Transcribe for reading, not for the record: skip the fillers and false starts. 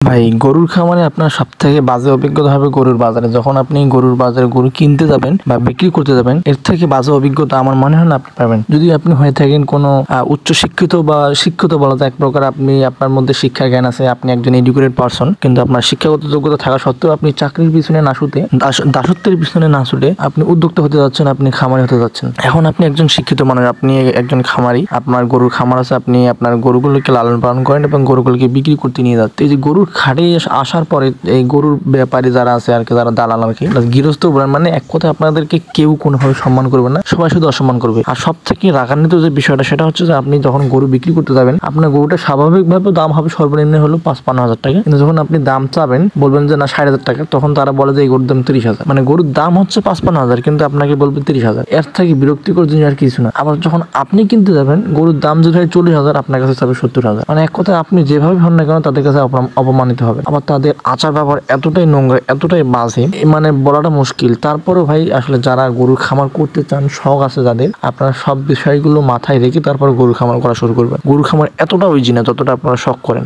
ভাই গরুর খামারে আপনার সবথেকে বাজে অভিজ্ঞতা হবে গরুর বাজারে। যখন আপনি গরুর বাজারে গরু কিনতে যাবেন বা বিক্রি করতে যাবেন, এর থেকে বাজে অভিজ্ঞতা আমার মনে হয় না আপনি পাবেন। যদি আপনি হয়ে থাকেন কোনো উচ্চ শিক্ষিত বা শিক্ষিত বলা যায় এক প্রকার, আপনি আপনার মধ্যে শিক্ষা জ্ঞান আছে, আপনি একজন এডুকেটেড পারসন, কিন্তু আপনার শিক্ষাগত যোগ্যতা থাকা সত্ত্বেও আপনি চাকরির পিছনে না ছুটে, দাসত্বের পিছনে না ছুটে আপনি উদ্যোক্তা হতে যাচ্ছেন, আপনি খামারি হতে যাচ্ছেন। এখন আপনি একজন শিক্ষিত মানুষ, আপনি একজন খামারি, আপনার গরুর খামার আছে, আপনি আপনার গরুগুলোকে লালন পালন করেন এবং গরুগুলোকে বিক্রি করতে নিয়ে যাচ্ছেন। এই যে গরুর খাটে আসার পরে এই গরুর ব্যাপারী যারা আছে আর কি, যারা দালাল আর কি, গৃহস্থ মানে এক কথায় আপনাদেরকে কেউ কোনোভাবে সম্মান করবে না, সবাই শুধু অসম্মান করবে। আর সব থেকে রাগান্বিত যে বিষয়টা সেটা হচ্ছে যে আপনি যখন গরু বিক্রি করতে যাবেন, আপনার গরুটা স্বাভাবিকভাবে দাম হবে সর্বনিম্ন হলো ৫-৫ হাজার টাকা, কিন্তু যখন আপনি দাম চাবেন, বলবেন যে না ৬০০০ টাকা, তখন তারা বলে যে এই গরুর দাম ৩০,০০০। মানে গরুর দাম হচ্ছে ৫-৫ হাজার, কিন্তু আপনাকে বলবে ৩০,০০০। এর থেকে বিরক্তিকর জিনিস আর কিছু না। আবার যখন আপনি কিনতে যাবেন, গরুর দাম যদি হয় ৪০,০০০, আপনার কাছে চাবে ৭০,০০০। মানে এক কথায় আপনি যেভাবে হন না কেন তাদের কাছে অপমানিত হবে। আবার তাদের আচার ব্যবহার এতটাই নোংরা, এতটাই বাজে, মানে বলাটা মুশকিল। তারপরেও ভাই আসলে যারা গরুর খামার করতে চান, শখ আছে যাদের, আপনারা সব বিষয়গুলো মাথায় রেখে তারপর গরুর খামার করা শুরু করবেন। গরুর খামার এতটা ইজি না যতটা আপনারা শখ করেন।